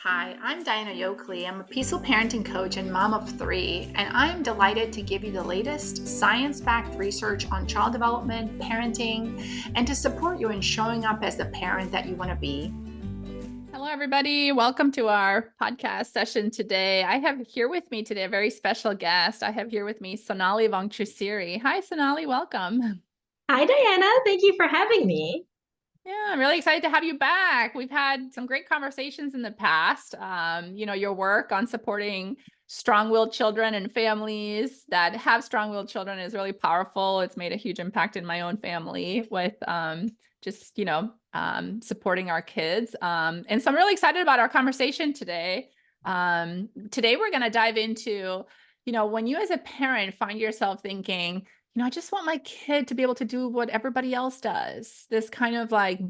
Hi, I'm Diana Yoakley. I'm a peaceful parenting coach and mom of three, and I'm delighted to give you the latest science-backed research on child development, parenting, and to support you in showing up as the parent that you want to be. Hello, everybody. Welcome to our podcast session today. I have here with me today a very special guest. I have here with me Sonali Vongchusiri. Hi, Sonali. Welcome. Hi, Diana. Thank you for having me. Yeah, I'm really excited to have you back. We've had some great conversations in the past. Your work on supporting strong-willed children and families that have strong-willed children is really powerful. It's made a huge impact in my own family with supporting our kids. And so I'm really excited about our conversation today. Today we're going to dive into, when you as a parent find yourself thinking, I just want my kid to be able to do what everybody else does. This kind of like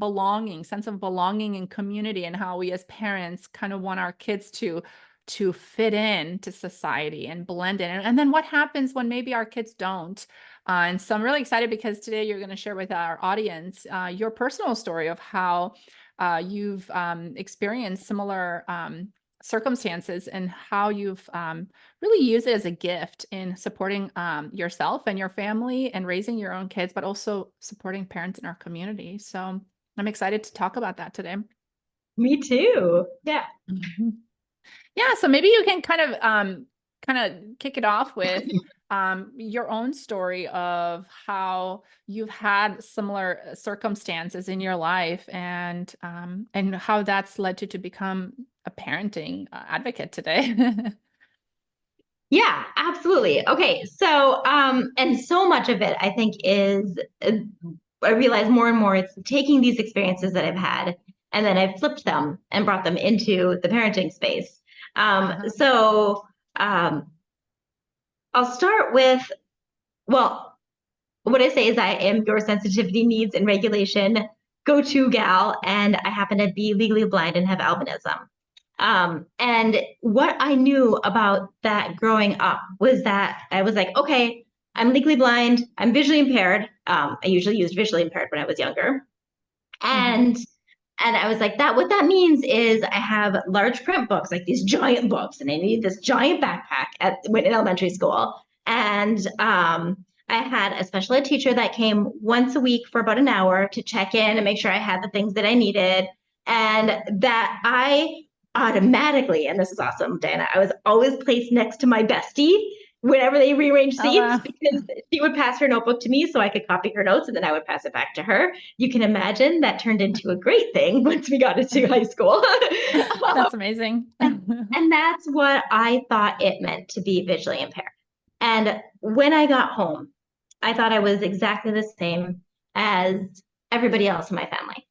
sense of belonging and community, and how we as parents kind of want our kids to fit in to society and blend in. And then what happens when maybe our kids don't? And so I'm really excited because today you're going to share with our audience your personal story of how you've experienced similar circumstances and how you've really used it as a gift in supporting yourself and your family and raising your own kids, but also supporting parents in our community. So I'm excited to talk about that today. Me too. Yeah. Yeah. So maybe you can kind of kick it off with your own story of how you've had similar circumstances in your life and how that's led you to become a parenting advocate today. Yeah, absolutely. Okay. So, and so much of it, I think, is I realize more and more it's taking these experiences that I've had and then I've flipped them and brought them into the parenting space. So, I'll start with, well, what I say is I am your sensitivity needs and regulation go-to gal, and I happen to be legally blind and have albinism. And what I knew about that growing up was that I was like, okay, I'm legally blind, I'm visually impaired. I usually used visually impaired when I was younger. And and I was like, that what that means is I have large print books, like these giant books, and I need this giant backpack when in elementary school. And I had a special ed teacher that came once a week for about an hour to check in and make sure I had the things that I needed. And that I automatically, and this is awesome, Diana, I was always placed next to my bestie whenever they rearranged seats, wow. because she would pass her notebook to me so I could copy her notes and then I would pass it back to her. You can imagine that turned into a great thing once we got into high school. That's amazing. And that's what I thought it meant to be visually impaired. And when I got home, I thought I was exactly the same as everybody else in my family.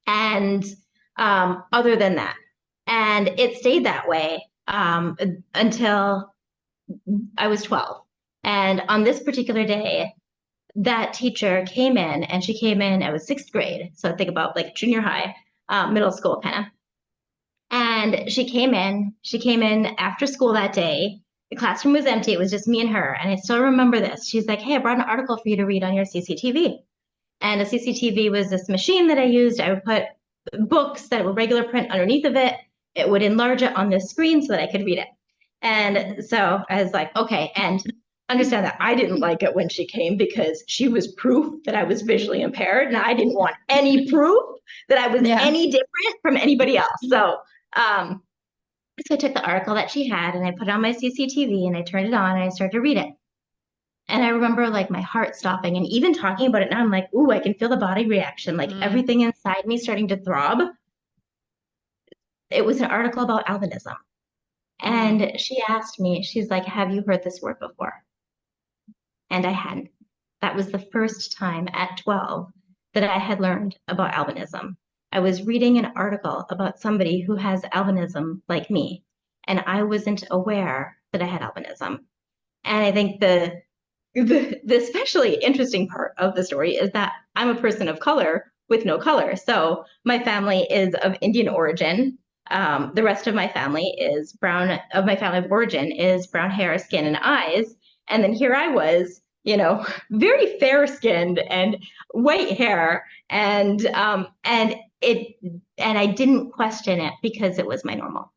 And other than that, and it stayed that way until I was 12. And on this particular day, that teacher came in, and she came in, I was sixth grade. So think about like junior high, middle school kind of. And she came in after school that day. The classroom was empty. It was just me and her. And I still remember this. She's like, hey, I brought an article for you to read on your CCTV. And a CCTV was this machine that I used. I would put books that were regular print underneath of it. It would enlarge it on the screen so that I could read it. And so I was like, okay. And understand that I didn't like it when she came because she was proof that I was visually impaired, and I didn't want any proof that I was any different from anybody else. So I took the article that she had and I put it on my CCTV and I turned it on and I started to read it. And I remember like my heart stopping, and even talking about it now, I'm like, ooh, I can feel the body reaction, like everything inside me starting to throb. It was an article about albinism. And she asked me, she's like, have you heard this word before? And I hadn't. That was the first time at 12 that I had learned about albinism. I was reading an article about somebody who has albinism like me, and I wasn't aware that I had albinism. And I think the especially interesting part of the story is that I'm a person of color with no color. So my family is of Indian origin. The rest of my family is brown, of my family of origin is brown hair, skin, and eyes. And then here I was, very fair skinned and white hair. And and I didn't question it because it was my normal.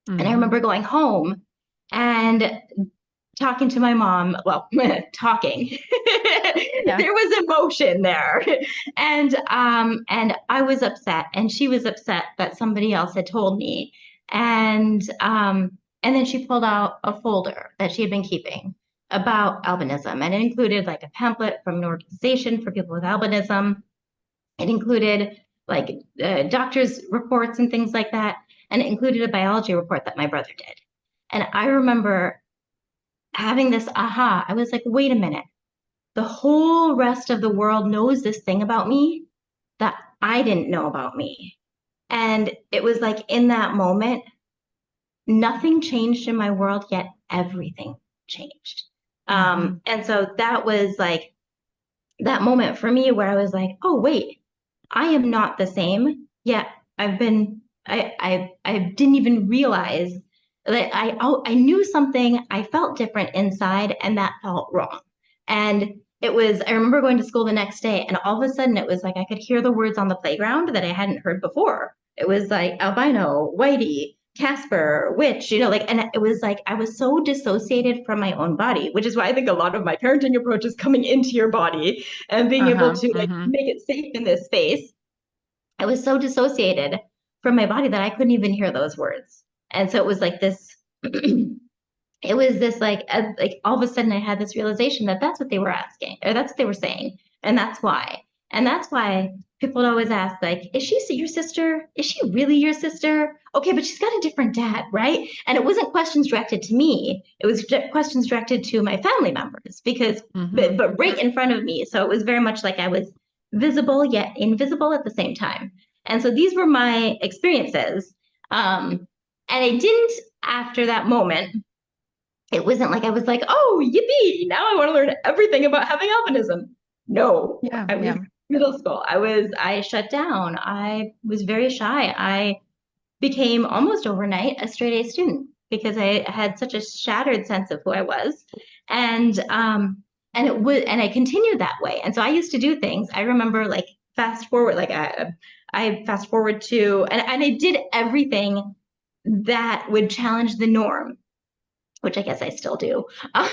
And I Mhm. remember going home and talking to my mom, well, talking. Yeah. There was emotion there. And I was upset and she was upset that somebody else had told me. And then she pulled out a folder that she had been keeping about albinism, and it included like a pamphlet from an organization for people with albinism. It included like doctors' reports and things like that. And it included a biology report that my brother did. And I remember having this aha. I was like, wait a minute. The whole rest of the world knows this thing about me that I didn't know about me. And it was like in that moment, nothing changed in my world, yet everything changed. Mhm. And so that was like that moment for me where I was like, oh, wait, I am not the same. Yet I didn't even realize that I knew something. I felt different inside, and that felt wrong. And I remember going to school the next day, and all of a sudden it was like I could hear the words on the playground that I hadn't heard before. It was like albino, whitey, Casper, witch, like, and it was like I was so dissociated from my own body, which is why I think a lot of my parenting approach is coming into your body and being able Uh-huh. to like Mhm. make it safe in this space. I was so dissociated from my body that I couldn't even hear those words. And so it was like this, it was this like all of a sudden I had this realization that that's what they were asking, or that's what they were saying. And that's why. And that's why people would always ask, like, is she your sister? Is she really your sister? Okay, but she's got a different dad, right? And it wasn't questions directed to me. It was questions directed to my family members because, Mhm. but right in front of me. So it was very much like I was visible yet invisible at the same time. And so these were my experiences. And I didn't, after that moment, it wasn't like I was like, oh, yippee, now I want to learn everything about having albinism. No, Yeah. I was Yeah. middle school. I shut down. I was very shy. I became almost overnight a straight A student because I had such a shattered sense of who I was. And I continued that way. And so I used to do things. I remember like fast forward, like I fast forward to, and I did everything that would challenge the norm, which I guess I still do. Um,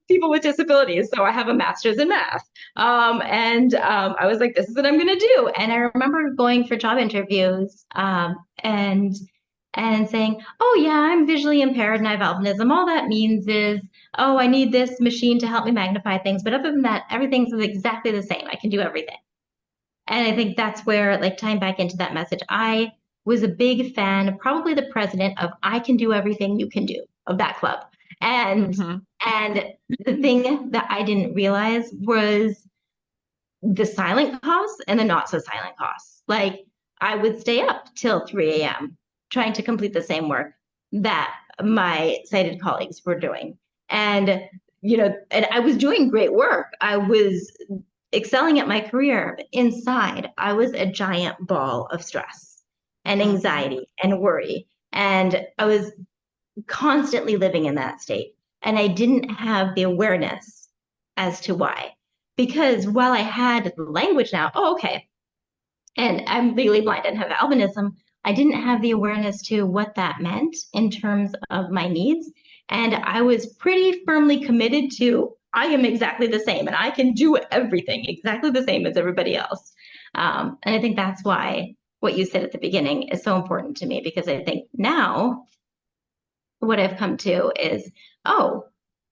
People with disabilities. So I have a master's in math. I was like, this is what I'm going to do. And I remember going for job interviews and saying, oh, yeah, I'm visually impaired and I have albinism. All that means is, oh, I need this machine to help me magnify things. But other than that, everything's exactly the same. I can do everything. And I think that's where, like, tying back into that message, I was a big fan, probably the president of I can do everything you can do of that club. And Mhm. and the thing that I didn't realize was the silent costs and the not so silent costs. Like I would stay up till 3 a.m. trying to complete the same work that my sighted colleagues were doing. And and I was doing great work. I was excelling at my career, but inside, I was a giant ball of stress and Mhm. anxiety and worry. And I was constantly living in that state. And I didn't have the awareness as to why. Because while I had the language now, oh, okay, and I'm legally blind and have albinism, I didn't have the awareness to what that meant in terms of my needs. And I was pretty firmly committed to I am exactly the same and I can do everything exactly the same as everybody else. And I think that's why what you said at the beginning is so important to me, because I think now what I've come to is, oh,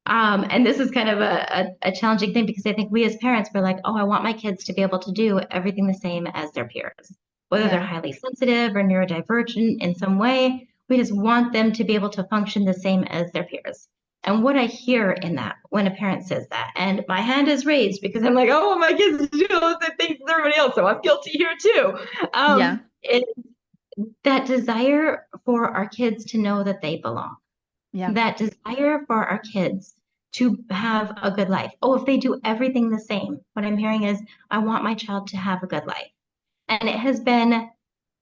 and this is kind of a challenging thing because I think we as parents were like, oh, I want my kids to be able to do everything the same as their peers, whether they're Yeah. highly sensitive or neurodivergent in some way. We just want them to be able to function the same as their peers. And what I hear in that when a parent says that, and my hand is raised because I'm like, oh, my kids do those things as everybody else, so I'm guilty here too. Yeah. Is that desire for our kids to know that they belong, Yeah. that desire for our kids to have a good life. Oh, if they do everything the same, what I'm hearing is, I want my child to have a good life. And it has been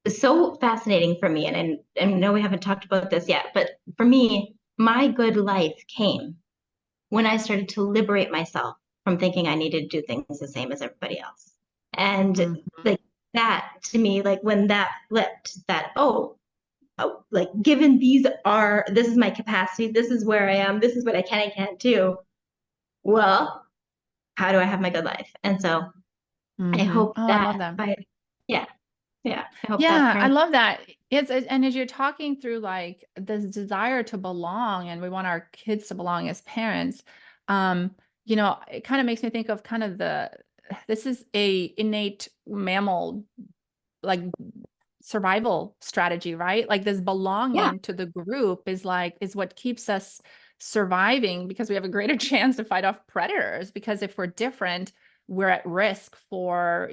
so fascinating for me. And I know we haven't talked about this yet, but for me, my good life came when I started to liberate myself from thinking I needed to do things the same as everybody else. And like that to me, like when that flipped, that, like given this is my capacity, this is where I am, this is what I can and can't do. Well, how do I have my good life? And so I hope Oh, I that love that. yeah, yeah, I hope that Yeah, I parents, love that. And as you're talking through like this desire to belong, and we want our kids to belong as parents, um, it kind of makes me think of kind of this is a innate mammal like survival strategy, right? Like this yeah, belonging to the group is what keeps us surviving, because we have a greater chance to fight off predators, because if we're different, we're at risk for,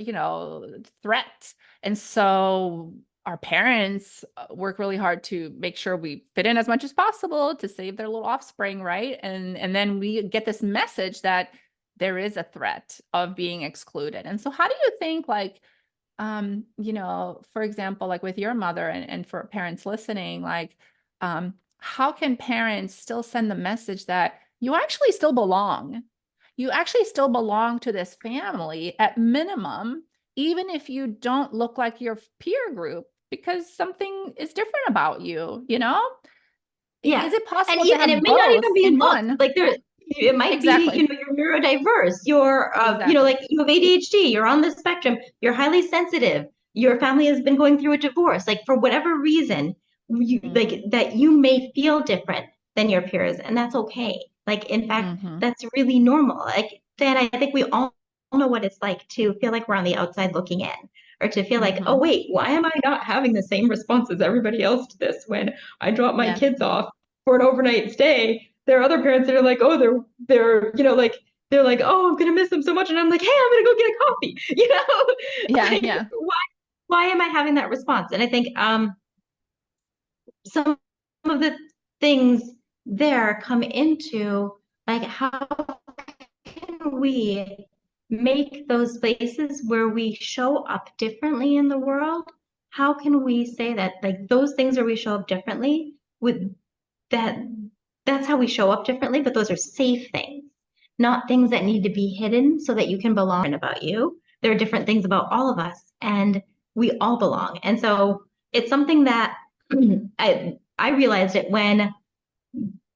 threat. And so our parents work really hard to make sure we fit in as much as possible to save their little offspring, right? And then we get this message that there is a threat of being excluded. And so how do you think, like, for example, like with your mother, and for parents listening, like, how can parents still send the message that you actually still belong? You actually still belong to this family at minimum, even if you don't look like your peer group, because something is different about you, you know? yeah. Is it And possible to and it have may not both even be in look, one? like it might be, Exactly. you're neurodiverse, you're Exactly. like you have ADHD, you're on the spectrum, you're highly sensitive, your family has been going through a divorce, like for whatever reason, like Hmm. that you may feel different than your peers, and that's okay. Like in fact, Hmm. that's really normal. Like then I think we all know what it's like to feel like we're on the outside looking in, or to feel like, oh Hmm. wait, why am I not having the same response as everybody else to this when I drop my Yeah. kids off for an overnight stay? There are other parents that are like, oh, like they're like, oh, I'm gonna miss them so much, and I'm like, hey, I'm gonna go get a coffee, Yeah. like Yeah. why am I having that response? And I think some of the things there come into like how can we make those places where we show up differently in the world? How can we say that like those things where we show up differently with that that's how we show up differently, but those are safe things, not things that need to be hidden so that you can belong about you. There are different things about all of us, and we all belong. And so it's something that I realized it when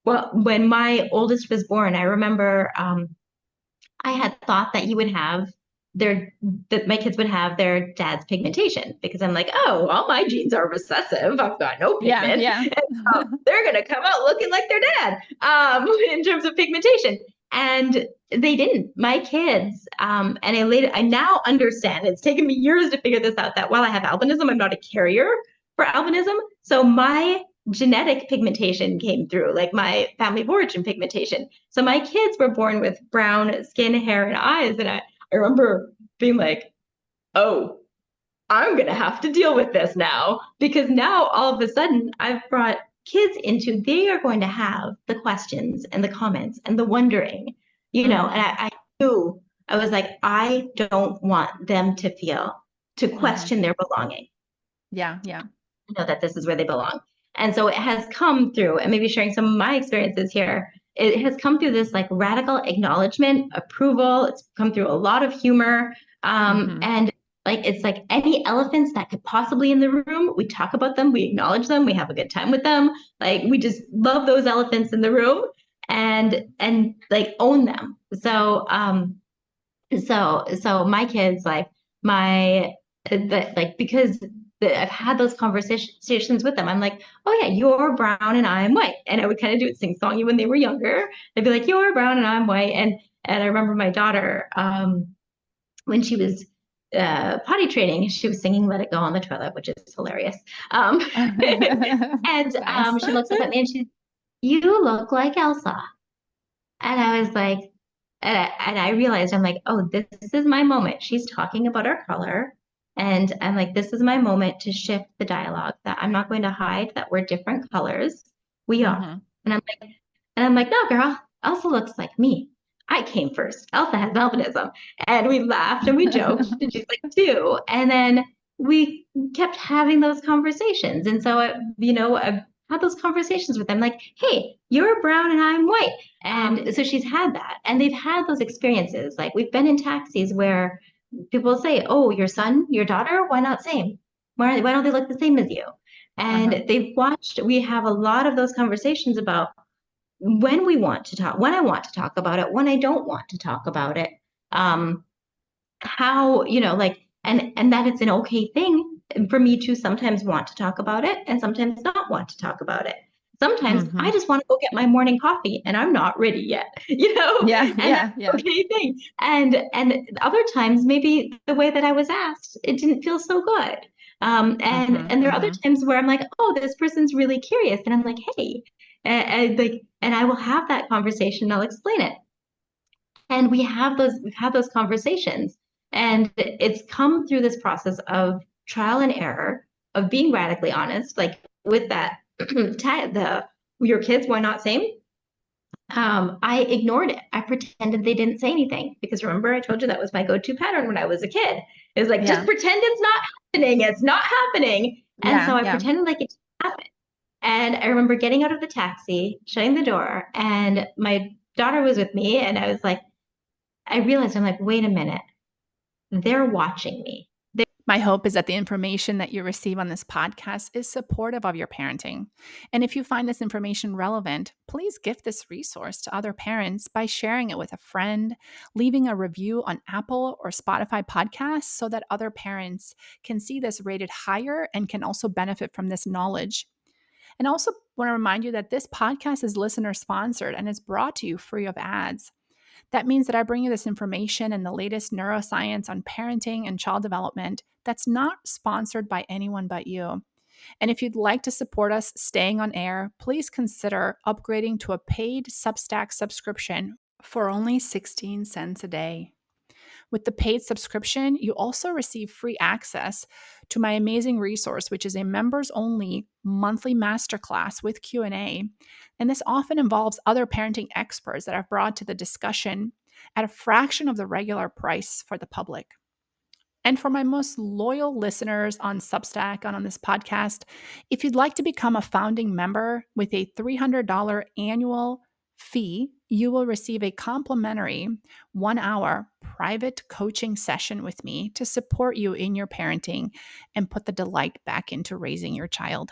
my oldest was born. I remember I had thought that you would have their that my kids would have their dad's pigmentation, because I'm like, oh, all my genes are recessive. I've got no Yeah. pigment. Yeah. And, they're gonna come out looking like their dad in terms of pigmentation. And they didn't. My kids, and I now understand. It's taken me years to figure this out, that while I have albinism, I'm not a carrier for albinism. So my genetic pigmentation came through, like my family of origin pigmentation. So my kids were born with brown skin, hair, and eyes. And I remember being like, oh, I'm going to have to deal with this now, because now all of a sudden I've brought kids into, they are going to have the questions and the comments and the wondering, and Hmm. I knew, I was like, I don't want them to Hmm. question their belonging, Yeah. Yeah. that this is where they belong. And so it has come through, and maybe sharing some of my experiences here, it has come through this like radical acknowledgement, approval. It's come through a lot of humor. Hmm. And like it's like any elephants that could possibly in the room, we talk about them, we acknowledge them, we have a good time with them. Like we just love those elephants in the room, and like own them. So my kids, like my like because I've had those conversations with them. I'm like, oh yeah, you're brown and I'm white, and I would kind of do it sing-songy when they were younger. I'd be like, you're brown and I'm white, and I remember my daughter, when she was potty training, she was singing "Let It Go" on the toilet, which is hilarious. Um, and Nice. she looks up at me and you look like Elsa. And I was like, and I realized, I'm like, oh, this is my moment. She's talking about our color. And I'm like, this is my moment to shift the dialogue, that I'm not going to hide that we're different colors. We are. Hmm. And I'm like, no, girl, Elsa looks like me. I came first. Elsa has albinism. And we laughed and we joked. And she's like, too. And then we kept having those conversations. And so, I had those conversations with them like, hey, you're brown and I'm white. And so she's had that. And they've had those experiences. Like we've been in taxis where people say, oh, your son, your daughter, why not same? Why don't they look the same as you? And Uh-huh. we have a lot of those conversations about when we want to talk, when I want to talk about it, when I don't want to talk about it. Um, how, like, and that it's an okay thing for me to sometimes want to talk about it and sometimes not want to talk about it. Sometimes Mm-hmm. I just want to go get my morning coffee and I'm not ready yet, Yeah, and that's yeah, an yeah. okay thing. And other times, maybe the way that I was asked, it didn't feel so good. Mm-hmm. And there are other Mm-hmm. times where I'm like, oh, this person's really curious, and I'm like, hey, and I will have that conversation. I'll explain it, and we've had those conversations, and it's come through this process of trial and error, of being radically honest, like with that the your kids, why not same? I ignored it. I pretended they didn't say anything, because remember I told you that was my go-to pattern when I was a kid. It was like, just Yeah, pretend it's not happening. It's not happening. And so yeah, I yeah. pretended like it happened. And I remember getting out of the taxi, shutting the door, and my daughter was with me, and I was like, I realized, I'm like, wait a minute, they're watching me. My hope is that the information that you receive on this podcast is supportive of your parenting. And if you find this information relevant, please gift this resource to other parents by sharing it with a friend, leaving a review on Apple or Spotify podcasts so that other parents can see this rated higher and can also benefit from this knowledge. And also want to remind you that this podcast is listener sponsored and is brought to you free of ads. That means that I bring you this information and the latest neuroscience on parenting and child development that's not sponsored by anyone but you. And if you'd like to support us staying on air, please consider upgrading to a paid Substack subscription for only 16 cents a day. With the paid subscription, you also receive free access to my amazing resource, which is a members-only monthly masterclass with Q&A. And this often involves other parenting experts that I've brought to the discussion at a fraction of the regular price for the public. And for my most loyal listeners on Substack and on this podcast, if you'd like to become a founding member with a $300 annual fee, you will receive a complimentary 1 hour private coaching session with me to support you in your parenting and put the delight back into raising your child.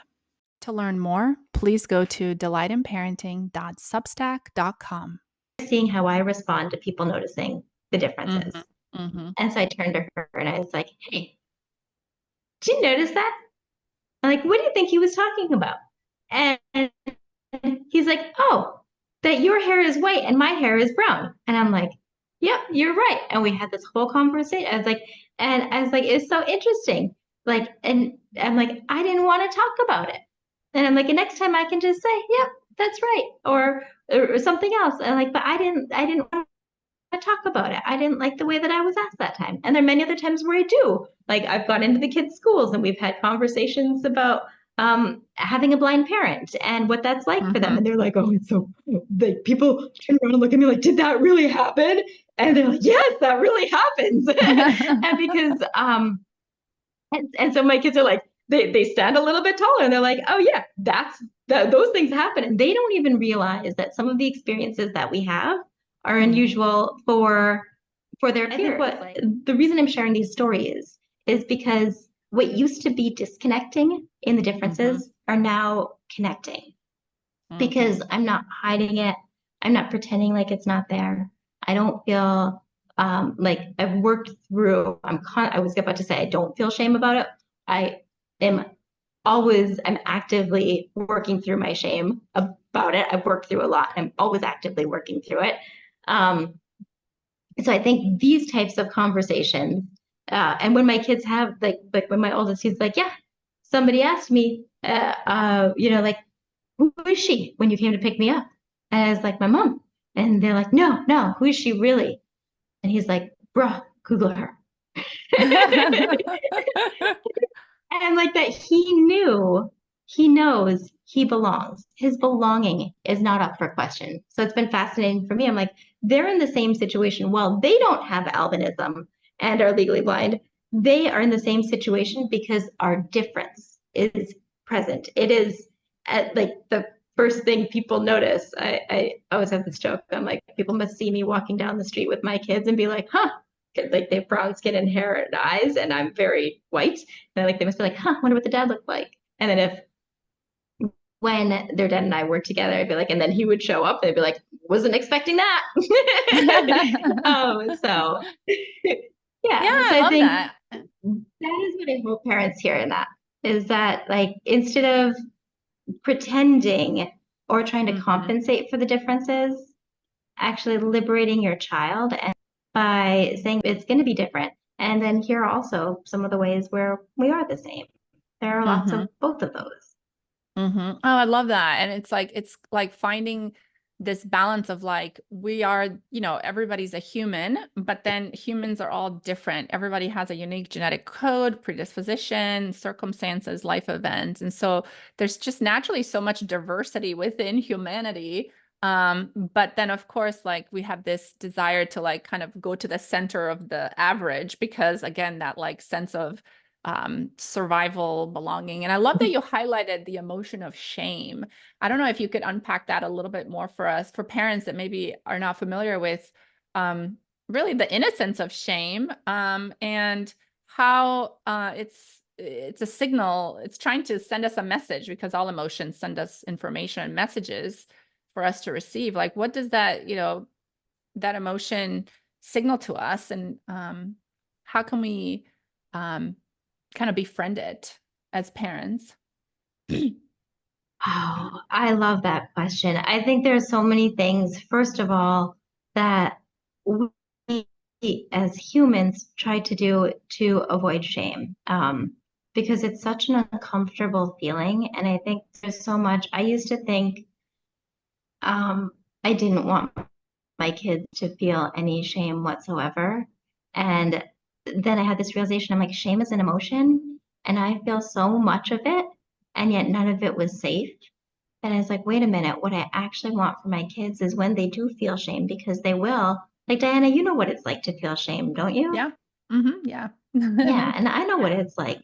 To learn more, please go to delightinparenting.substack.com. Seeing how I respond to people noticing the differences. Mm-hmm. Mm-hmm. And so I turned to her and I was like, hey, did you notice that? I'm like, what do you think he was talking about? And he's like, oh, that your hair is white and my hair is brown. And I'm like, yep, you're right. And we had this whole conversation. I was like, it's so interesting. Like, and I'm like, I didn't want to talk about it. And I'm like, and next time I can just say, yep, that's right. Or something else. And like, but I didn't want to talk about it. I didn't like the way that I was asked that time. And there are many other times where I do. Like I've gone into the kids' schools and we've had conversations about having a blind parent and what that's like for them. Mm-hmm. And they're like, oh, it's so, like, people turn around and look at me like, did that really happen? And they're like, yes, that really happens. And because and so my kids are like, they stand a little bit taller and they're like, oh yeah, those things happen. And they don't even realize that some of the experiences that we have are unusual for their peers. I think what the reason I'm sharing these stories is because what used to be disconnecting in the differences are now connecting, because I'm not hiding it. I'm not pretending like it's not there. I don't feel like I've worked through. I was about to say I don't feel shame about it. I am I'm actively working through my shame about it. I've worked through a lot. I'm always actively working through it. Um, so I think these types of conversations, and when my kids have like when my oldest, he's like, yeah, somebody asked me, like, who is she when you came to pick me up? And I was like, my mom. And they're like, no, no, who is she really? And he's like, bruh, Google her. And like that, he knows he belongs. His belonging is not up for question. So it's been fascinating for me. I'm like, they're in the same situation. Well, they don't have albinism and are legally blind. They are in the same situation because our difference is present. It is like the first thing people notice. I always have this joke. I'm like, people must see me walking down the street with my kids and be like, huh, like they have brown skin and hair and eyes, and I'm very white. And like they must be like, huh, wonder what the dad looked like. And then if when their dad and I worked together, I'd be like, and then he would show up, they'd be like, wasn't expecting that. So Yeah, yeah, so I I love think that. that is what I hope parents hear in that, is that like instead of pretending or trying to compensate for the differences, actually liberating your child and by saying it's going to be different. And then here are also some of the ways where we are the same. There are lots of both of those. Oh, I love that. And it's like finding this balance of like, we are, everybody's a human, but then humans are all different. Everybody has a unique genetic code, predisposition, circumstances, life events. And so there's just naturally so much diversity within humanity. But then of course, like we have this desire to like kind of go to the center of the average because again, that like sense of survival, belonging. And I love that you highlighted the emotion of shame. I don't know if you could unpack that a little bit more for us, for parents that maybe are not familiar with really the innocence of shame and how it's a signal. It's trying to send us a message because all emotions send us information and messages for us to receive. Like, what does that, that emotion signal to us, and how can we kind of befriend it as parents? Oh, I love that question. I think there's so many things, first of all, that we as humans try to do to avoid shame. Because it's such an uncomfortable feeling. And I think there's so much, I used to think I didn't want my kids to feel any shame whatsoever. And then I had this realization, I'm like, shame is an emotion, and I feel so much of it, and yet none of it was safe. And I was like, wait a minute, what I actually want for my kids is when they do feel shame, because they will. Like, Diana, you know what it's like to feel shame, don't you? Yeah. Yeah. Yeah, and I know what it's like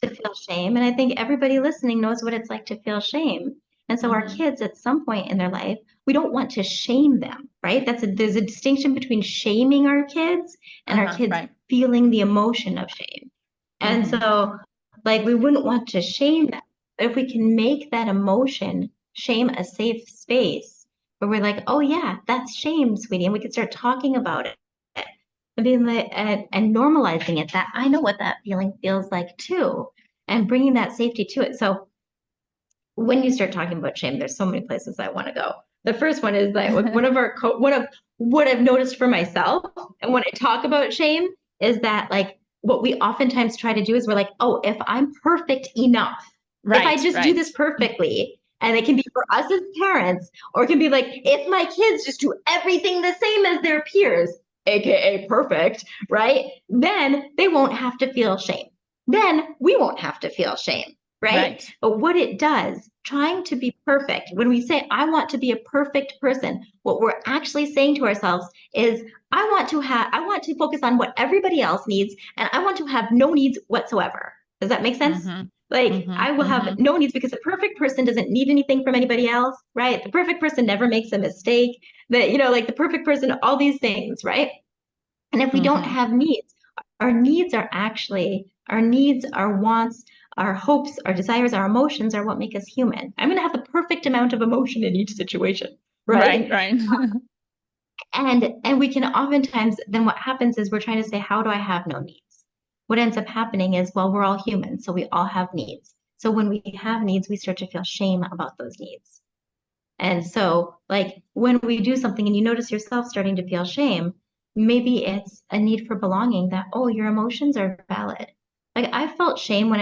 to feel shame. And I think everybody listening knows what it's like to feel shame. And so our kids at some point in their life, we don't want to shame them, right? There's a distinction between shaming our kids and our kids Right. feeling the emotion of shame. And so like we wouldn't want to shame them. But if we can make that emotion, shame, a safe space where we're like, oh yeah, that's shame, sweetie. And we can start talking about it and being like, and normalizing it, that I know what that feeling feels like too, and bringing that safety to it. So when you start talking about shame, there's so many places I want to go. The first one is that one of what I've noticed for myself, and when I talk about shame, is that like what we oftentimes try to do is we're like, oh, if I'm perfect enough, if I just do this perfectly, and it can be for us as parents, or it can be like if my kids just do everything the same as their peers, aka perfect, right? Then they won't have to feel shame. Then we won't have to feel shame, right? But what it does, trying to be perfect, when we say, I want to be a perfect person, what we're actually saying to ourselves is, I want to focus on what everybody else needs, and I want to have no needs whatsoever. Does that make sense? Like, I will have no needs because a perfect person doesn't need anything from anybody else, right? The perfect person never makes a mistake. Like the perfect person, all these things, right? And if we don't have needs, our needs, our wants, our hopes, our desires, our emotions are what make us human. I'm going to have the perfect amount of emotion in each situation, right? Right. And we can oftentimes, then what happens is we're trying to say, how do I have no needs? What ends up happening is, well, we're all human, so we all have needs. So when we have needs, we start to feel shame about those needs. And so, like, when we do something and you notice yourself starting to feel shame, maybe it's a need for belonging, that, oh, your emotions are valid. Like, I felt shame when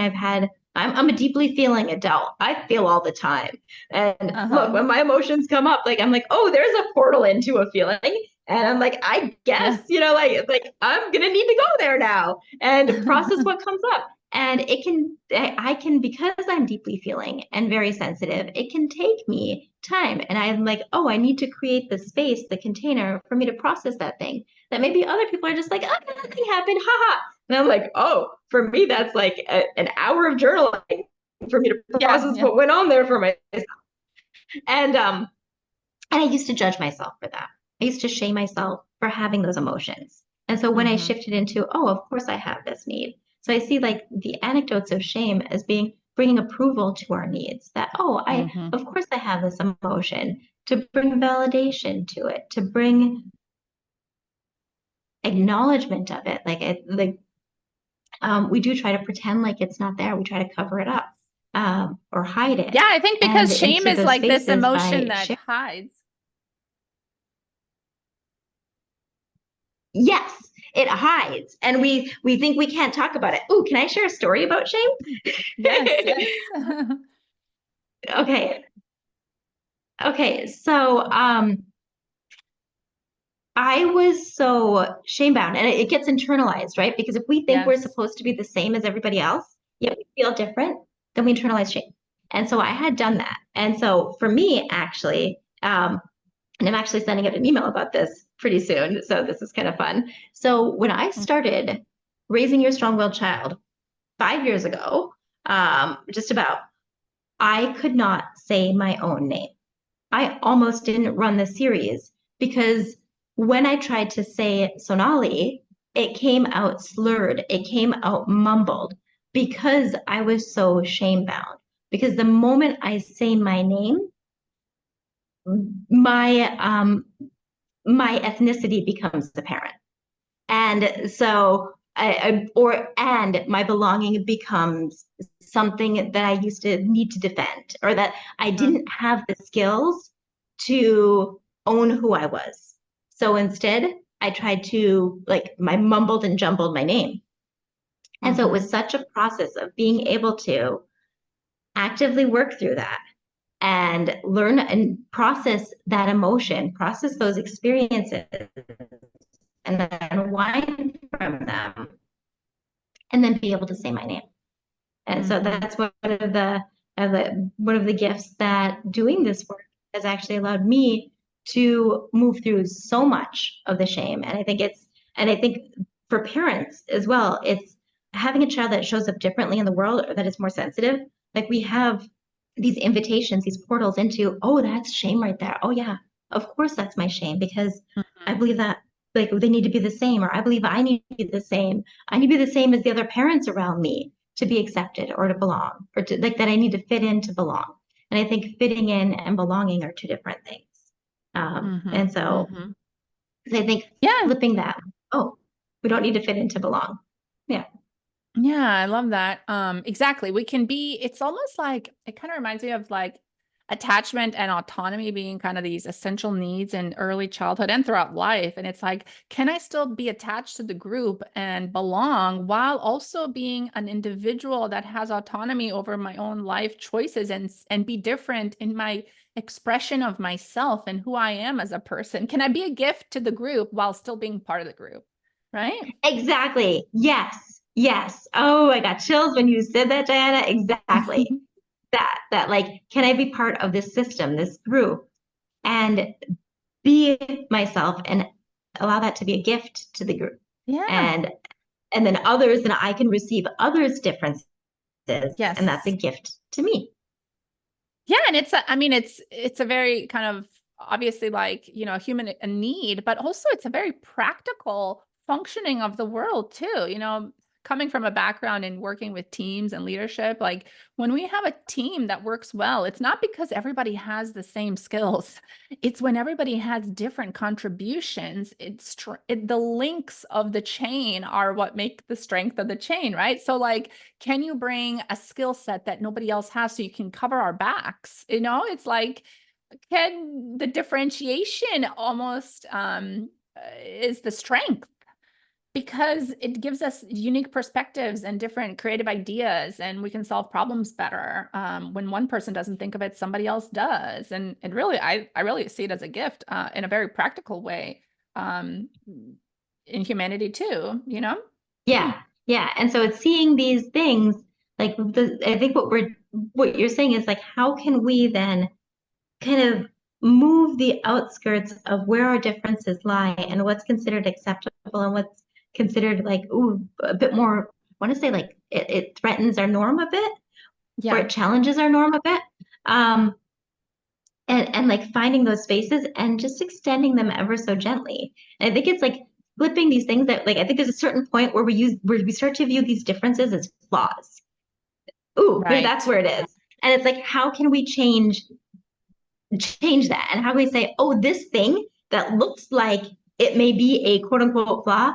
I'm a deeply feeling adult. I feel all the time. And look, when my emotions come up, like, I'm like, oh, there's a portal into a feeling. And I'm like, I guess, like I'm going to need to go there now and process what comes up. And I can, because I'm deeply feeling and very sensitive, it can take me time. And I'm like, oh, I need to create the space, the container for me to process that thing. That maybe other people are just like, oh, nothing happened, haha. And I'm like, oh, for me, that's like an hour of journaling for me to process what went on there for myself. And I used to judge myself for that. I used to shame myself for having those emotions. And so when I Mm-hmm. shifted into, oh, of course I have this need. So I see like the anecdotes of shame as being bringing approval to our needs, that, oh, Mm-hmm. of course I have this emotion, to bring validation to it, to bring acknowledgement of it. We do try to pretend like it's not there. We try to cover it up, or hide it. Yeah, I think And because shame into is those like this spaces emotion by that sharing. hides. Yes, it hides, and we think we can't talk about it. Oh, can I share a story about shame? Yes, yes. Okay. Okay. So, I was so shame bound, and it gets internalized, right? Because if we think we're Yes. supposed to be the same as everybody else, yet we feel different, then we internalize shame. And so I had done that. And so for me, actually, and I'm actually sending out an email about this pretty soon. So this is kind of fun. So when I started raising your strong-willed child 5 years ago, just about, I could not say my own name. I almost didn't run the series because when I tried to say Sonali, it came out slurred, it came out mumbled because I was so shame bound. Because the moment I say my name, my my ethnicity becomes apparent. And so and my belonging becomes something that I used to need to defend, or that I Mm-hmm. didn't have the skills to own who I was. So instead, I tried to, like, I mumbled and jumbled my name. And so it Mm-hmm. was such a process of being able to actively work through that and learn and process that emotion, process those experiences, and then unwind from them, and then be able to say my name. And so Mm-hmm. that's one of the gifts that doing this work has actually allowed me to move through so much of the shame. And I think for parents as well, it's having a child that shows up differently in the world, or that is more sensitive. Like, we have these invitations, these portals into, oh, that's shame right there. Oh yeah, of course that's my shame, because I believe that, like, they need to be the same, or I believe I need to be the same. I need to be the same as the other parents around me to be accepted or to belong, or to, like, that I need to fit in to belong. And I think fitting in and belonging are two different things. Mm-hmm. And so Mm-hmm. I think Yeah. flipping that, oh, we don't need to fit in to belong. Yeah. Yeah, I love that. Exactly. We can be, it's almost like, it kind of reminds me of like attachment and autonomy being kind of these essential needs in early childhood and throughout life. And it's like, can I still be attached to the group and belong while also being an individual that has autonomy over my own life choices, and be different in my expression of myself and who I am as a person? Can I be a gift to the group while still being part of the group? Right? Exactly. Yes. Yes. Oh, I got chills when you said that, Diana. Exactly. That like, can I be part of this system, this group, and be myself, and allow that to be a gift to the group? Yeah. And then others, and I can receive others' differences, and that's a Yes. gift to me. Yeah, and I mean, it's a very kind of obviously like, human a need, but also it's a very practical functioning of the world too. Coming from a background in working with teams and leadership, like when we have a team that works well, it's not because everybody has the same skills. It's when everybody has different contributions. The links of the chain are what make the strength of the chain, right? So like, can you bring a skill set that nobody else has so you can cover our backs? It's like, can the differentiation almost is the strength, because it gives us unique perspectives and different creative ideas, and we can solve problems better. When one person doesn't think of it, somebody else does. And it really, I really see it as a gift in a very practical way, in humanity too, Yeah. Yeah. And so it's seeing these things, like, I think what you're saying is, like, how can we then kind of move the outskirts of where our differences lie, and what's considered acceptable, and what's considered, like, ooh, a bit more, I want to say, like, it threatens our norm a bit, or Yeah. it challenges our norm a bit. Um, and like finding those spaces and just extending them ever so gently. And I think it's like flipping these things that, like, I think there's a certain point where we start to view these differences as flaws. Ooh, that's Right. where it is. And it's like, how can we change that? And how can we say, oh, this thing that looks like it may be a quote unquote flaw,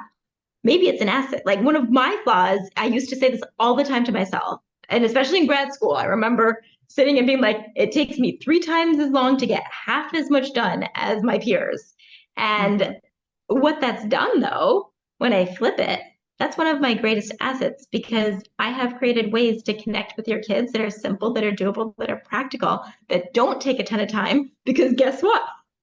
maybe it's an asset. Like, one of my flaws, I used to say this all the time to myself, and especially in grad school, I remember sitting and being like, it takes me 3 times as long to get half as much done as my peers. And what that's done, though, when I flip it, that's one of my greatest assets, because I have created ways to connect with your kids that are simple, that are doable, that are practical, that don't take a ton of time, because guess what?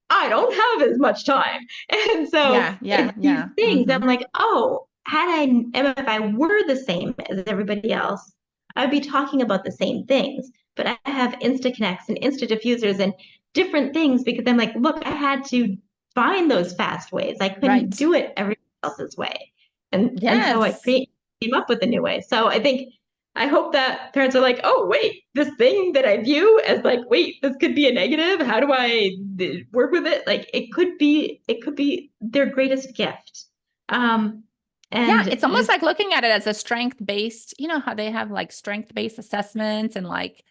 I don't have as much time. And so it's these things I'm like, oh, if I were the same as everybody else, I'd be talking about the same things. But I have Insta Connects and Insta Diffusers and different things, because I'm like, look, I had to find those fast ways. I couldn't do it everybody else's way. And so I came up with a new way. So I hope that parents are like, oh, wait, this thing that I view as like, wait, this could be a negative. How do I work with it? Like, it could be their greatest gift. Yeah, And it's almost like looking at it as a strength-based, you know, how they have like strength-based assessments and like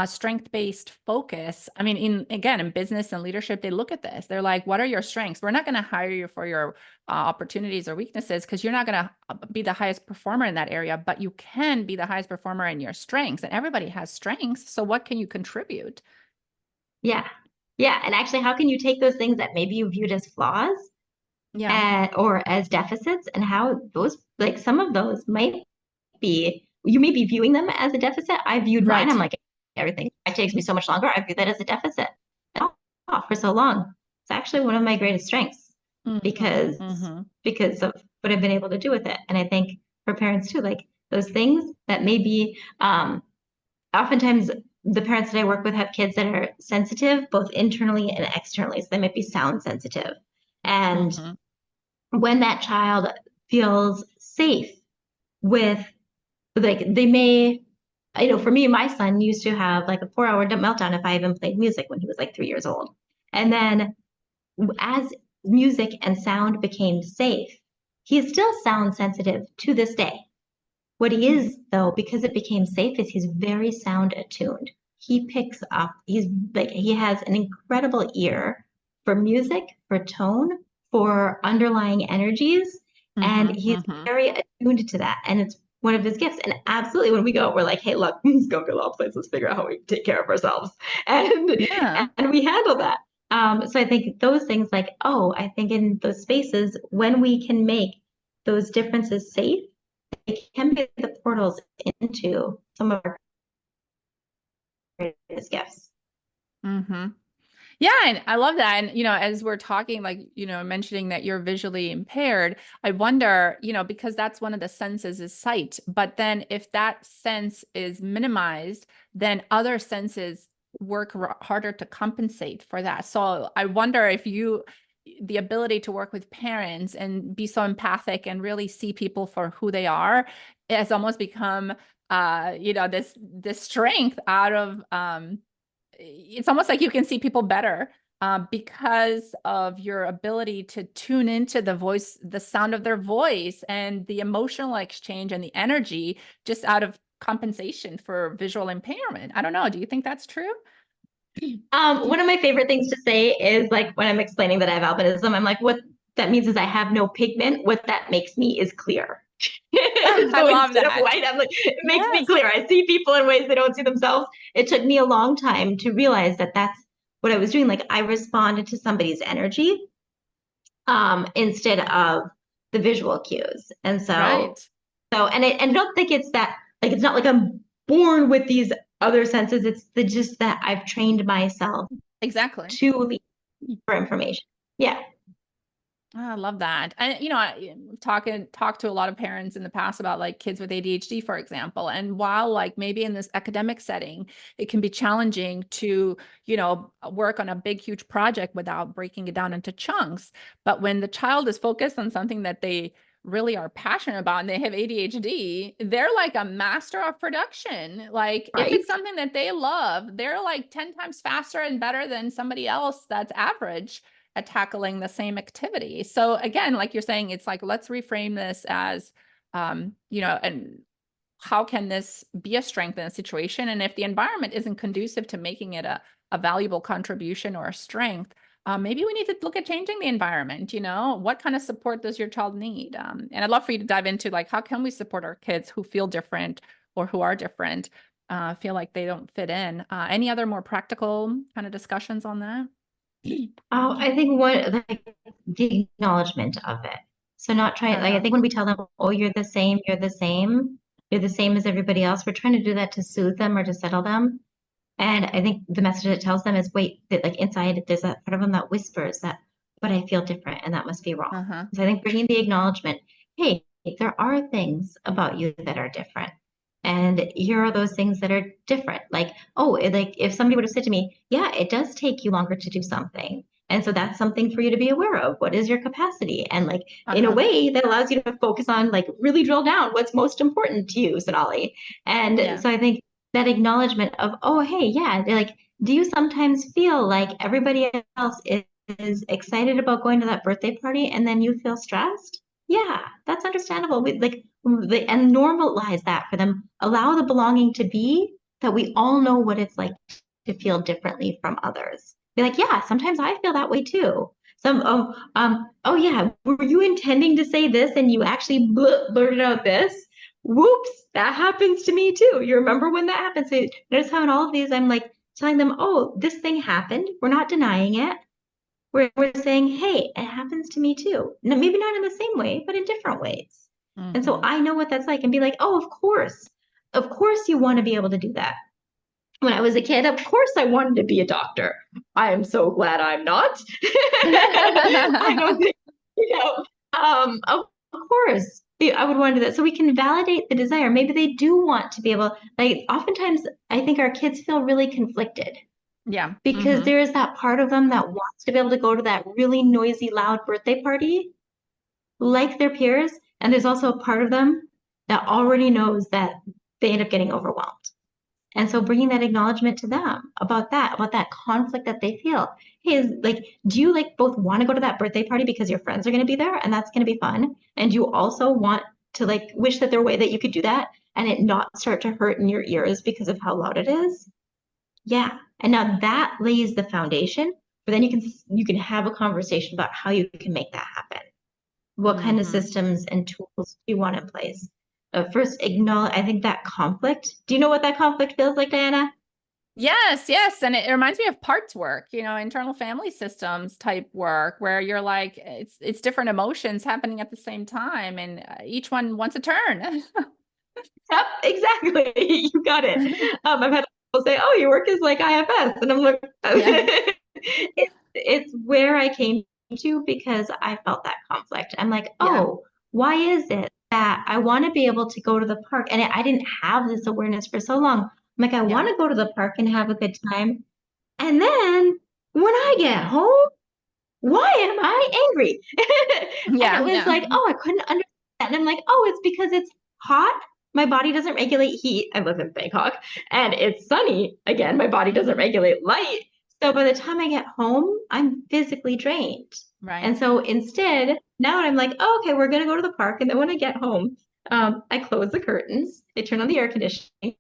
strength-based focus. I mean, in business and leadership, they look at this. They're like, what are your strengths? We're not going to hire you for your opportunities or weaknesses, because you're not going to be the highest performer in that area, but you can be the highest performer in your strengths. And everybody has strengths. So what can you contribute? yeah. Yeah. And actually, how can you take those things that maybe you viewed as flaws or as deficits, and how those, like, some of those you may be viewing them as a deficit. I viewed mine. I'm like, everything. It takes me so much longer. I view that as a deficit. For so long. It's actually one of my greatest strengths, because of what I've been able to do with it. And I think for parents too, like, those things that maybe oftentimes the parents that I work with have kids that are sensitive, both internally and externally. So they might be sound sensitive. And when that child feels safe with, like, they may, for me, my son used to have like a 4-hour meltdown if I even played music when he was like 3 years old. And then as music and sound became safe, he is still sound sensitive to this day. What he is, though, because it became safe, is he's very sound attuned. He picks up, he has an incredible ear for music, for tone, for underlying energies, and he's very attuned to that. And it's one of his gifts. And absolutely, when we go, we're like, hey, look, let's go get all places, let's figure out how we take care of ourselves. And we handle that. So I think those things, like, I think in those spaces, when we can make those differences safe, they can be the portals into some of our greatest gifts. Yeah, and I love that. And, as we're talking, like, mentioning that you're visually impaired, I wonder, because that's one of the senses is sight. But then if that sense is minimized, then other senses work harder to compensate for that. So I wonder if the ability to work with parents and be so empathic and really see people for who they are has almost become, this strength out of, it's almost like you can see people better because of your ability to tune into the voice, the sound of their voice, and the emotional exchange and the energy, just out of compensation for visual impairment. I don't know. Do you think that's true? One of my favorite things to say is, like, when I'm explaining that I have albinism, I'm like, what that means is I have no pigment. What that makes me is clear. I love that. Of white, I'm like, it makes me clear. I see people in ways they don't see themselves. It took me a long time to realize that that's what I was doing. Like, I responded to somebody's energy instead of the visual cues. And so, and I don't think it's that, like, it's not like I'm born with these other senses. It's just that I've trained myself to lead for information. Yeah. I love that. And, I talked to a lot of parents in the past about, like, kids with ADHD, for example. And while, like, maybe in this academic setting, it can be challenging to, work on a big, huge project without breaking it down into chunks. But when the child is focused on something that they really are passionate about and they have ADHD, they're like a master of production. Like, if it's something that they love, they're like 10 times faster and better than somebody else that's average. at tackling the same activity. So again, like you're saying, it's like, let's reframe this as, and how can this be a strength in a situation? And if the environment isn't conducive to making it a valuable contribution or a strength, maybe we need to look at changing the environment. What kind of support does your child need? And I'd love for you to dive into like, how can we support our kids who feel different or who are different, feel like they don't fit in? Any other more practical kind of discussions on that? Oh, I think like the acknowledgement of it. So not trying, like I think when we tell them, oh, you're the same, you're the same as everybody else, we're trying to do that to soothe them or to settle them. And I think the message it tells them is, wait, that like inside there's that part of them that whispers that, but I feel different and that must be wrong. So I think bringing the acknowledgement, hey, there are things about you that are different. And here are those things that are different. Like, oh, like if somebody would have said to me, yeah, it does take you longer to do something. And so that's something for you to be aware of. What is your capacity? And like in a way that allows you to focus on like really drill down what's most important to you, Sonali. And so I think that acknowledgement of, oh, hey, yeah, they're like, do you sometimes feel like everybody else is excited about going to that birthday party and then you feel stressed? Yeah, that's understandable. And normalize that for them. Allow the belonging to be that we all know what it's like to feel differently from others. Be like, yeah, sometimes I feel that way too. Oh yeah, were you intending to say this and you actually blurted out this? Whoops, that happens to me too. You remember when that happened? So notice how in all of these, I'm like telling them, oh, this thing happened. We're not denying it. We're saying, hey, it happens to me too. No, maybe not in the same way, but in different ways. And so I know what that's like and be like, oh, of course you want to be able to do that. When I was a kid, of course I wanted to be a doctor. I am so glad I'm not. I don't think, of course I would want to do that. So we can validate the desire. Maybe they do want to be able, like, oftentimes I think our kids feel really conflicted. Yeah. Because there is that part of them that wants to be able to go to that really noisy, loud birthday party like their peers. And there's also a part of them that already knows that they end up getting overwhelmed. And so bringing that acknowledgement to them about that conflict that they feel. Hey, do you like both want to go to that birthday party because your friends are going to be there and that's going to be fun? And you also want to like wish that there were a way that you could do that and it not start to hurt in your ears because of how loud it is? Yeah. And now that lays the foundation, but then you can have a conversation about how you can make that happen. What kind of systems and tools do you want in place? First, acknowledge, I think that conflict. Do you know what that conflict feels like, Diana? Yes. And it reminds me of parts work, internal family systems type work where you're like, it's different emotions happening at the same time and each one wants a turn. Yep, exactly. You got it. I've had people say, oh, your work is like IFS. And I'm like, it's where I came to because I felt that conflict. I'm like, oh, why is it that I want to be able to go to the park? And I didn't have this awareness for so long. I'm like, I want to go to the park and have a good time. And then when I get home, why am I angry? And it was like, oh, I couldn't understand. And I'm like, oh, it's because it's hot. My body doesn't regulate heat. I live in Bangkok and it's sunny. Again, my body doesn't regulate light. So by the time I get home, I'm physically drained. Right. And so instead, now I'm like, oh, okay, we're going to go to the park. And then when I get home, I close the curtains, I turn on the air conditioning,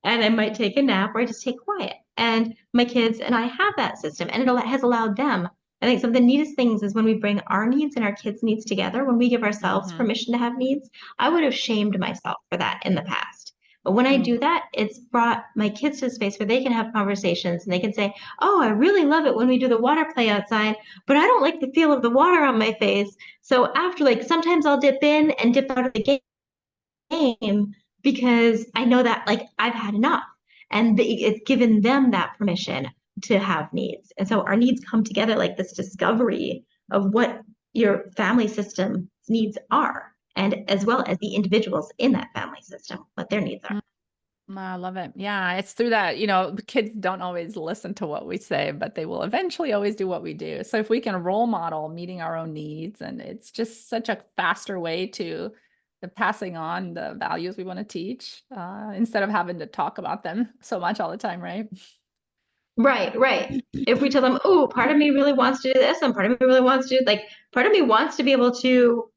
and I might take a nap or I just take quiet. And my kids and I have that system, and it has allowed them. I think some of the neatest things is when we bring our needs and our kids' needs together, when we give ourselves permission to have needs. I would have shamed myself for that in the past. But when I do that, it's brought my kids to a space where they can have conversations and they can say, oh, I really love it when we do the water play outside, but I don't like the feel of the water on my face. So after, like, sometimes I'll dip in and dip out of the game because I know that like I've had enough and it's given them that permission to have needs. And so our needs come together like this discovery of what your family system's needs are, and as well as the individuals in that family system, what their needs are. I love it. Yeah, it's through that, the kids don't always listen to what we say, but they will eventually always do what we do. So if we can role model meeting our own needs, and it's just such a faster way to passing on the values we want to teach, instead of having to talk about them so much all the time, right? Right, right. If we tell them, oh, part of me really wants to do this, and part of me really wants to do like part of me wants to be able to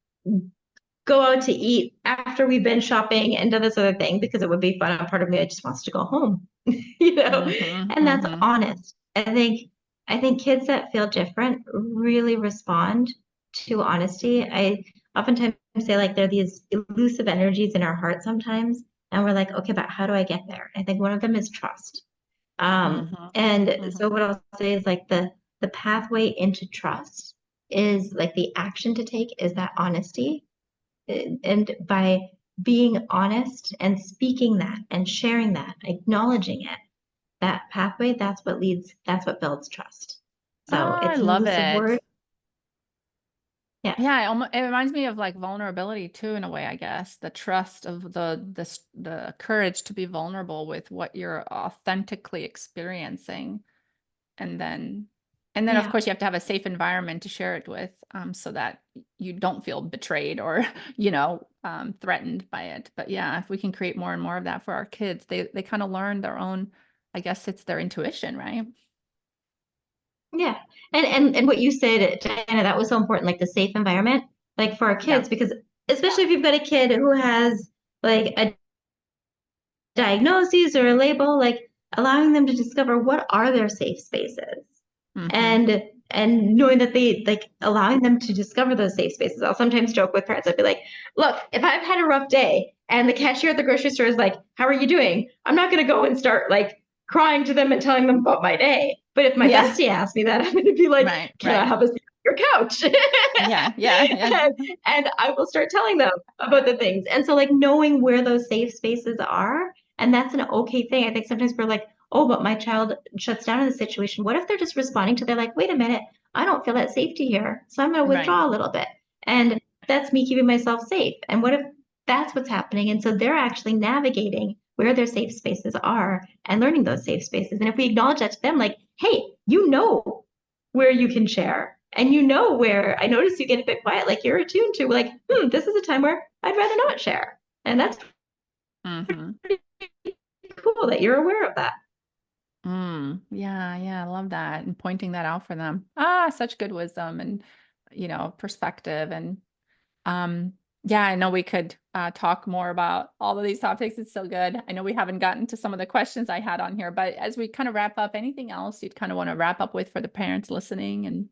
go out to eat after we've been shopping and done this other thing because it would be fun. And part of me just wants to go home, you know, Mm-hmm, and that's mm-hmm, honest. I think kids that feel different really respond to honesty. I oftentimes say like they're these elusive energies in our heart sometimes, and we're like, okay, but how do I get there? I think one of them is trust. mm-hmm, And mm-hmm. so what I'll say is like the pathway into trust is like the action to take is that honesty. And by being honest and speaking that and sharing that, acknowledging it, that pathway, that's what builds trust. So Oh, I it's an love elusive it. word. Yeah. Yeah, it reminds me of like vulnerability too, in a way, I guess. The trust of the courage to be vulnerable with what you're authentically experiencing. And then of Yeah. course you have to have a safe environment to share it with, so that you don't feel betrayed or, threatened by it. But yeah, if we can create more and more of that for our kids, they kind of learn their own, I guess it's their intuition, right? Yeah. And what you said, Diana, that was so important, like the safe environment, like for our Yeah. kids, because especially if you've got a kid who has like a diagnosis or a label, like allowing them to discover what are their safe spaces Mm-hmm. and knowing that they like allowing them to discover those safe spaces. I'll sometimes joke with parents. I'd be like, look, if I've had a rough day and the cashier at the grocery store is like, how are you doing? I'm not going to go and start like crying to them and telling them about my day. But if my Yeah. bestie asks me that, I'm going to be like, Right, can I right. have a seat on your couch? Yeah, yeah, yeah. and, and I will start telling them about the things. And so like knowing where those safe spaces are, and that's an okay thing. I think sometimes we're like, oh, but my child shuts down in the situation. What if they're just responding to, they're like, wait a minute, I don't feel that safety here. So I'm going to Right. withdraw a little bit. And that's me keeping myself safe. And what if that's what's happening? And so they're actually navigating where their safe spaces are and learning those safe spaces. And if we acknowledge that to them, like, hey, you know where you can share. And you know where I notice you get a bit quiet, like you're attuned to, like, this is a time where I'd rather not share. And that's Mm-hmm. pretty cool that you're aware of that. Yeah, yeah, I love that. And pointing that out for them. Ah, such good wisdom and, perspective. And um, yeah, I know we could talk more about all of these topics. It's so good. I know we haven't gotten to some of the questions I had on here, but as we kind of wrap up, anything else you'd kind of want to wrap up with for the parents listening? And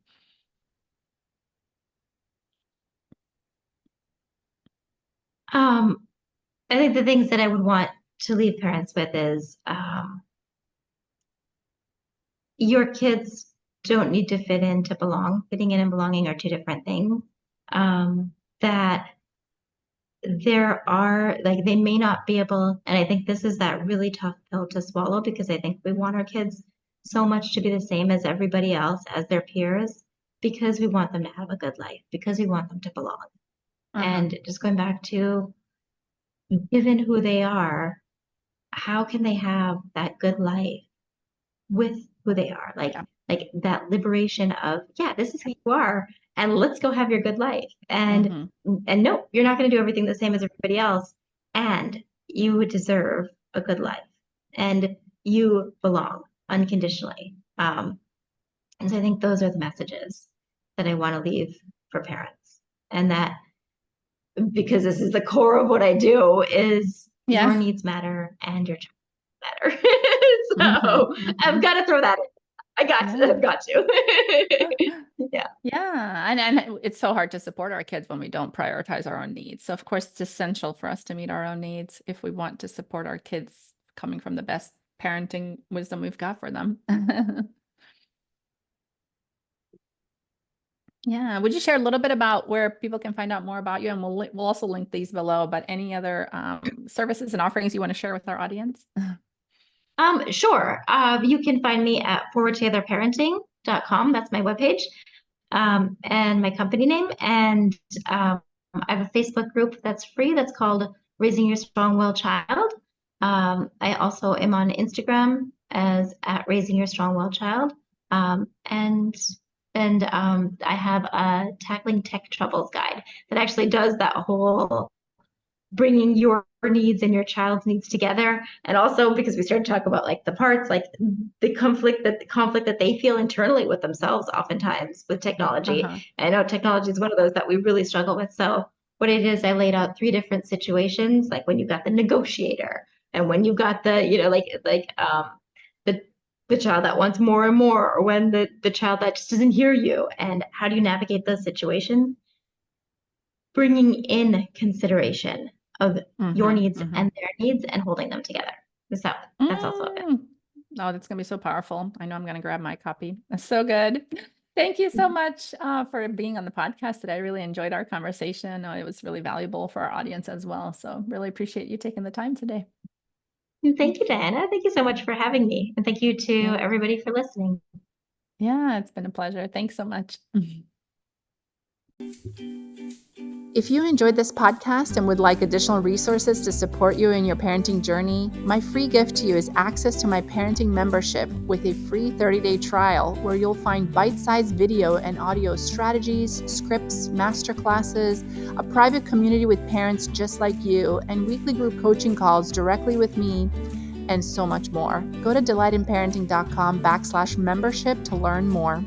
Um, I think the things that I would want to leave parents with is your kids don't need to fit in to belong. Fitting in and belonging are two different things. That there are, like, they may not be able, and I think this is that really tough pill to swallow because I think we want our kids so much to be the same as everybody else, as their peers, because we want them to have a good life, because we want them to belong. uh-huh. And just going back to, given who they are, how can they have that good life with who they are? Yeah. Like that liberation of, yeah, this is who you are, and let's go have your good life. Mm-hmm. And no, you're not going to do everything the same as everybody else, and you deserve a good life, and you belong unconditionally. And so I think those are the messages that I want to leave for parents, and that because this is the core of what I do is your Yeah. needs matter and your child matter. Mm-hmm. So Mm-hmm. I've got to throw that in. Yeah. I've got to. Yeah. Yeah, and it's so hard to support our kids when we don't prioritize our own needs. So of course it's essential for us to meet our own needs if we want to support our kids coming from the best parenting wisdom we've got for them. Yeah, would you share a little bit about where people can find out more about you? And we'll also link these below, but any other services and offerings you want to share with our audience? Sure. You can find me at forwardtogetherparenting.com. That's my webpage. And my company name. And I have a Facebook group that's free that's called Raising Your Strong-Willed Child. I also am on Instagram as at Raising Your Strong-Willed Child. And I have a Tackling Tech Troubles guide that actually does that whole bringing your needs and your child's needs together. And also because we started to talk about like the parts, like the conflict that they feel internally with themselves oftentimes with technology. Uh-huh. And I know technology is one of those that we really struggle with. So what it is, I laid out 3 different situations, like when you got the negotiator and when you got the, the child that wants more and more, or when the child that just doesn't hear you, and how do you navigate those situations? Bringing in consideration of your needs and their needs and holding them together. So that's also a bit. Oh, that's going to be so powerful. I know I'm going to grab my copy. That's so good. Thank you so much for being on the podcast today. I really enjoyed our conversation. It was really valuable for our audience as well. So really appreciate you taking the time today. Thank you, Diana. Thank you so much for having me. And thank you to everybody for listening. Yeah, it's been a pleasure. Thanks so much. If you enjoyed this podcast and would like additional resources to support you in your parenting journey, my free gift to you is access to my parenting membership with a free 30-day trial where you'll find bite-sized video and audio strategies, scripts, masterclasses, a private community with parents just like you, and weekly group coaching calls directly with me, and so much more. Go to delightedparenting.com/membership to learn more.